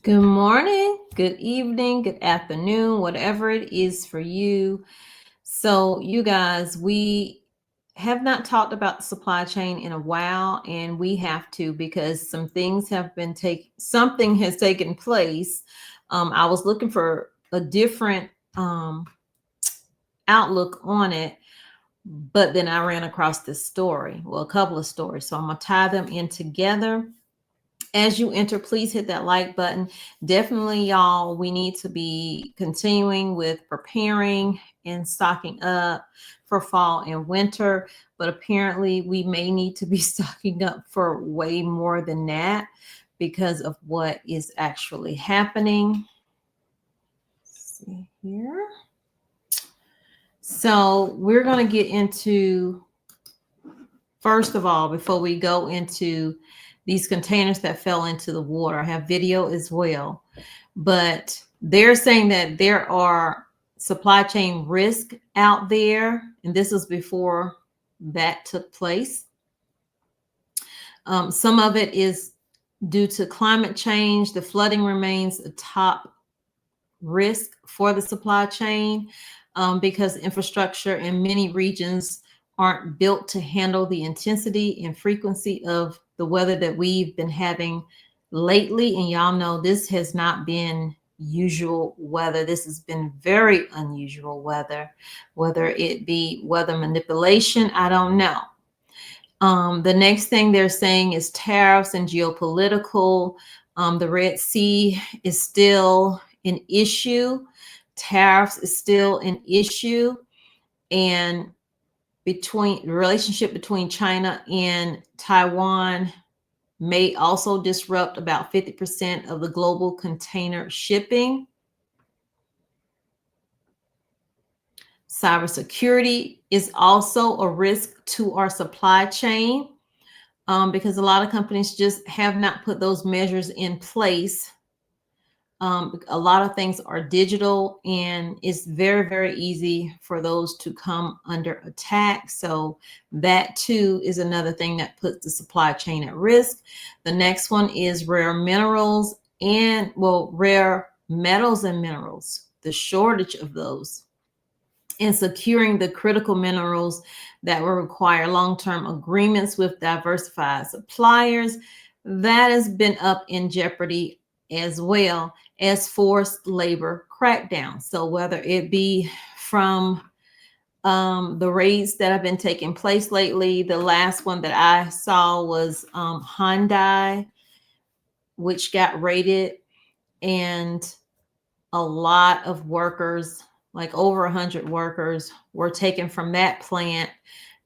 Good morning, good evening, good afternoon, whatever it is for you. So, you guys, we have not talked about the supply chain in a while, and we have to because something has taken place. I was looking for a different outlook on it, but then I ran across this story. Well, a couple of stories. So I'm gonna tie them in together. As you enter, please hit that like button. Definitely, y'all, we need to be continuing with preparing and stocking up for fall and winter. But apparently, we may need to be stocking up for way more than that because of what is actually happening. Let's see here. So, we're going to get into, first of all, before we go into these containers that fell into the water, I have video as well. But they're saying that there are supply chain risk out there, and this is before that took place. Some of it is due to climate change. The flooding remains a top risk for the supply chain because infrastructure in many regions aren't built to handle the intensity and frequency of the weather that we've been having lately. And y'all know this has not been usual weather. This has been very unusual weather, whether it be weather manipulation, I don't know. The next thing they're saying is tariffs and geopolitical. The Red Sea is still an issue. Tariffs is still an issue. And between the relationship between China and Taiwan may also disrupt about 50% of the global container shipping. Cybersecurity is also a risk to our supply chain because a lot of companies just have not put those measures in place. A lot of things are digital, and it's very, very easy for those to come under attack. So that too is another thing that puts the supply chain at risk. The next one is rare minerals and, well, rare metals and minerals, the shortage of those, and securing the critical minerals that will require long-term agreements with diversified suppliers. That has been up in jeopardy as well as forced labor crackdown. So whether it be from the raids that have been taking place lately, the last one that I saw was Hyundai, which got raided, and a lot of workers, like over 100 workers, were taken from that plant,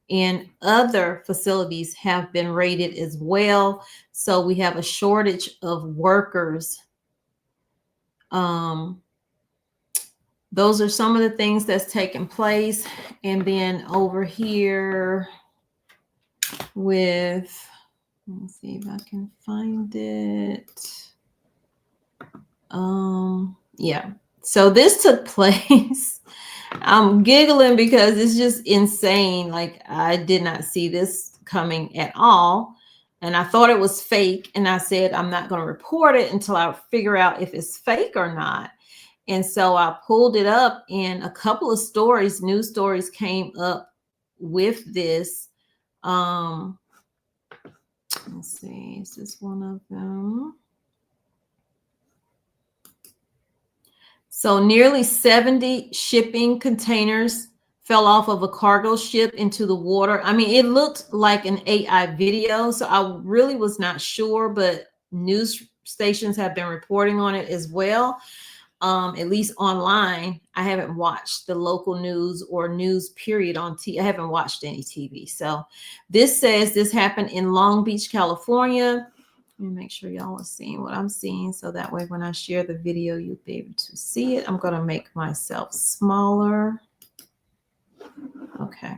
and other facilities have been raided as well. So we have a shortage of workers. Those are some of the things that's taking place. And then over here with, let me see if I can find it. Yeah. So this took place. I'm giggling because it's just insane. Like, I did not see this coming at all. And I thought it was fake. And I said, I'm not going to report it until I figure out if it's fake or not. And so I pulled it up, and a couple of stories, news stories, came up with this. Let's see, is this one of them? So nearly 70 shipping containers fell off of a cargo ship into the water. I mean, it looked like an AI video, so I really was not sure, but news stations have been reporting on it as well. At least online. I haven't watched the local news or news period on TV. I haven't watched any TV. So this says this happened in Long Beach, California. Let me make sure y'all are seeing what I'm seeing, so that way when I share the video, you'll be able to see it. I'm going to make myself smaller. Okay.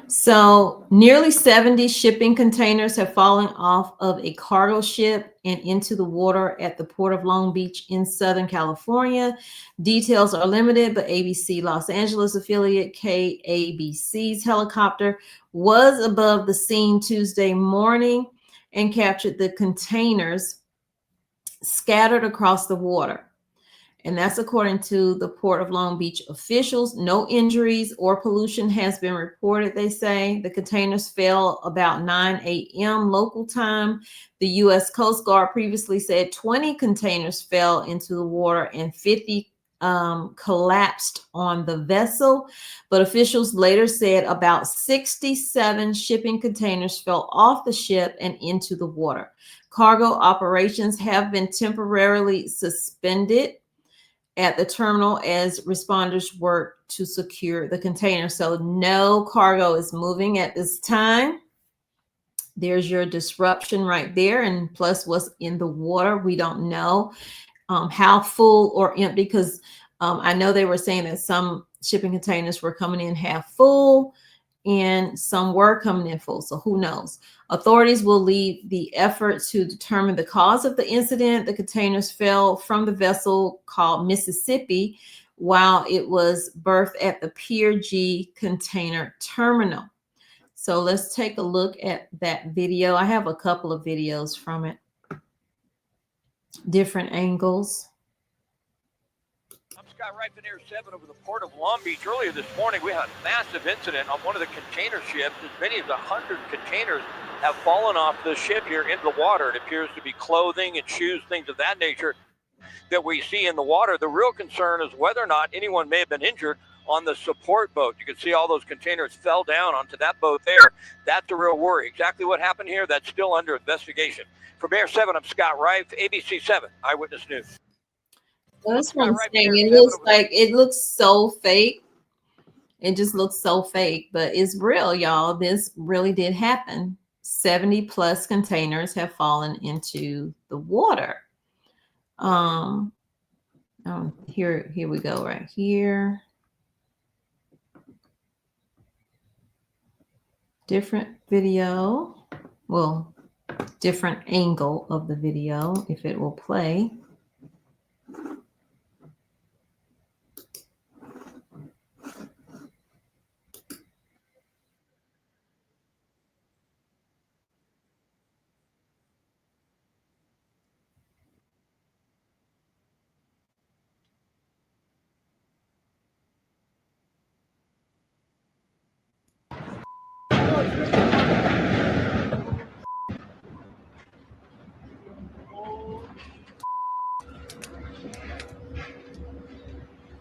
So nearly 70 shipping containers have fallen off of a cargo ship and into the water at the Port of Long Beach in Southern California. Details are limited, but ABC Los Angeles affiliate KABC's helicopter was above the scene Tuesday morning and captured the containers scattered across the water. And that's according to the Port of Long Beach officials. No injuries or pollution has been reported, they say. The containers fell about 9 a.m. local time. The U.S. Coast Guard previously said 20 containers fell into the water and 50 collapsed on the vessel. But officials later said about 67 shipping containers fell off the ship and into the water. Cargo operations have been temporarily suspended at the terminal as responders work to secure the container. So no cargo is moving at this time. There's your disruption right there. And plus what's in the water, we don't know how full or empty, because I know they were saying that some shipping containers were coming in half full and some were coming in full. So who knows? Authorities will lead the effort to determine the cause of the incident. The containers fell from the vessel called Mississippi while it was berthed at the Pier G container terminal. So let's take a look at that video. I have a couple of videos from it, different angles. I'm Scott Wright, Air 7 over the Port of Long Beach. Earlier this morning, we had a massive incident on one of the container ships. As many as 100 containers have fallen off the ship here into the water. It appears to be clothing and shoes, things of that nature that we see in the water. The real concern is whether or not anyone may have been injured on the support boat. You can see all those containers fell down onto that boat there. That's the real worry. Exactly what happened here, that's still under investigation. From Air 7, I'm Scott Wright, ABC 7 Eyewitness News. Well, that's what I'm saying. It looks so fake. It just looks so fake, but it's real, y'all. This really did happen. 70 plus containers have fallen into the water. Here we go right here. Different video. Well, different angle of the video, if it will play.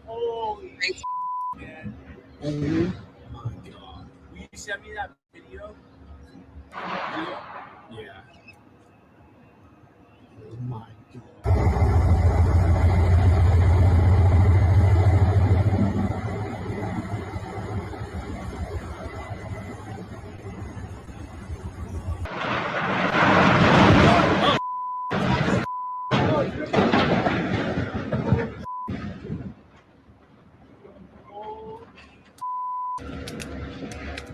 Holy man. Oh my God. Will you send me that video? Yeah. Oh my God.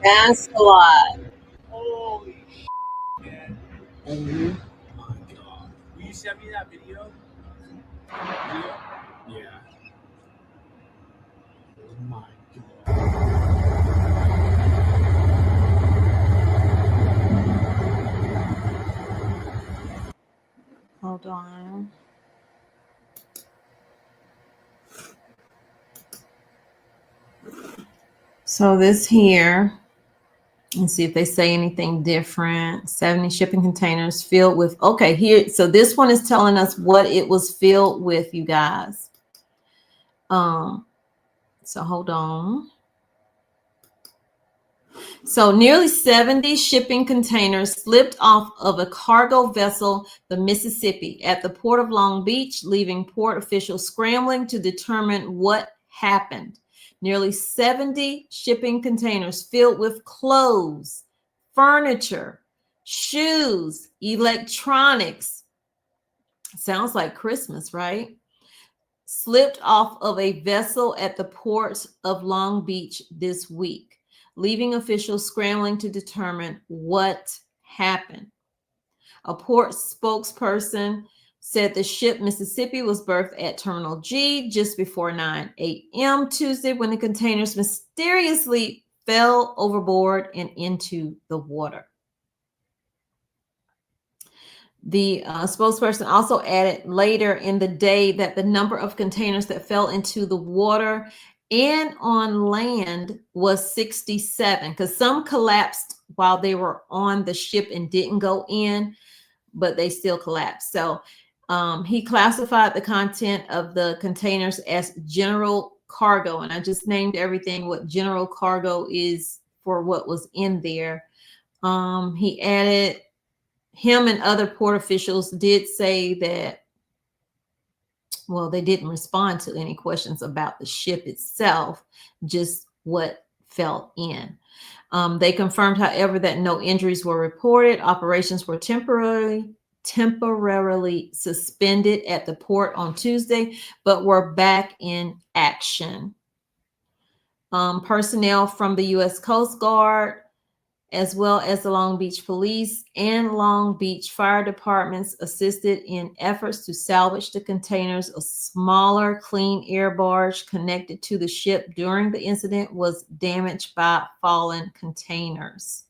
That's a lot. Holy man. Oh my God. Will you send me that video? Yeah. Oh my God. Hold on. So this here, let's see if they say anything different. 70 shipping containers filled with, okay, here. So this one is telling us what it was filled with, you guys. So hold on. So nearly 70 shipping containers slipped off of a cargo vessel, the Mississippi, at the Port of Long Beach, leaving port officials scrambling to determine what happened. Nearly 70 shipping containers filled with clothes, furniture, shoes, electronics. Sounds like Christmas, right? Slipped off of a vessel at the Port of Long Beach this week, leaving officials scrambling to determine what happened. A port spokesperson said the ship Mississippi was berthed at Terminal G just before 9 a.m. Tuesday when the containers mysteriously fell overboard and into the water. The spokesperson also added later in the day that the number of containers that fell into the water and on land was 67, because some collapsed while they were on the ship and didn't go in, but they still collapsed. So he classified the content of the containers as general cargo, and I just named everything what general cargo is for what was in there. He added, him and other port officials did say that, well, they didn't respond to any questions about the ship itself, just what fell in. They confirmed, however, that no injuries were reported. Operations were temporarily suspended at the port on Tuesday, but were back in action. Personnel from the U.S. Coast Guard, as well as the Long Beach Police and Long Beach Fire Departments, assisted in efforts to salvage the containers. A smaller clean air barge connected to the ship during the incident was damaged by fallen containers.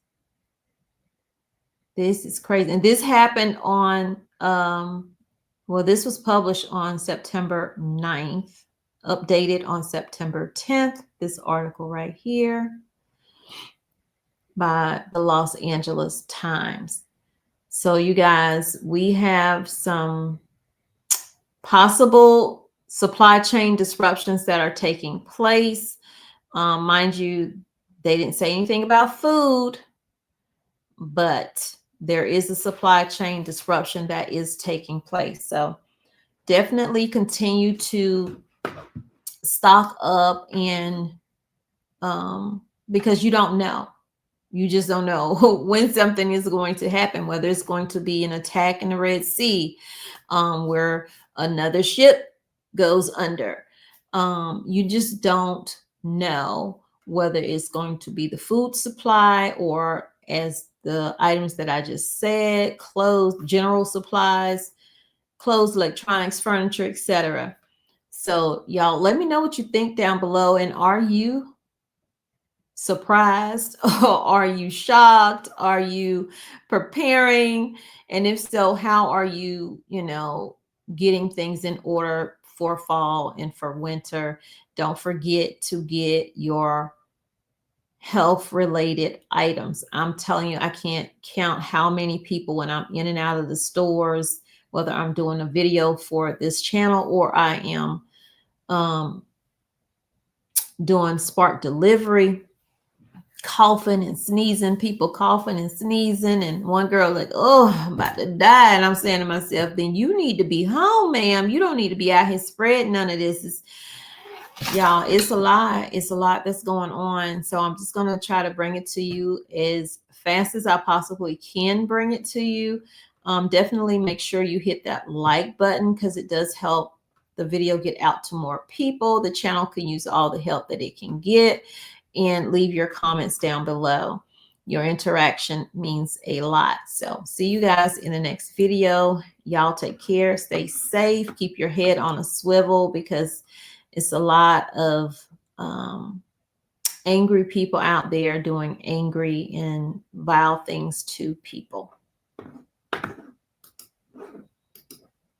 This is crazy. And this happened on, well, this was published on September 9th, updated on September 10th, this article right here, by the Los Angeles Times. So you guys, we have some possible supply chain disruptions that are taking place. Mind you, they didn't say anything about food, but there is a supply chain disruption that is taking place. So definitely continue to stock up and because you don't know. You just don't know when something is going to happen, whether it's going to be an attack in the Red Sea, where another ship goes under. You just don't know whether it's going to be the food supply or, as the items that I just said, clothes, general supplies, clothes, electronics, furniture, etc. So y'all, let me know what you think down below. And are you surprised? Or are you shocked? Are you preparing? And if so, how are you, getting things in order for fall and for winter? Don't forget to get your health related items. I'm telling you, I can't count how many people, when I'm in and out of the stores, whether I'm doing a video for this channel or I am doing Spark delivery, coughing and sneezing, people coughing and sneezing, and one girl like, oh, I'm about to die. And I'm saying to myself, then you need to be home, ma'am. You don't need to be out here spreading none of this. Y'all, it's a lot. It's a lot that's going on. So I'm just going to try to bring it to you as fast as I possibly can bring it to you. Definitely make sure you hit that like button, because it does help the video get out to more people. The channel can use all the help that it can get. And leave your comments down below. Your interaction means a lot. So see you guys in the next video. Y'all take care, stay safe, keep your head on a swivel, because it's a lot of angry people out there doing angry and vile things to people.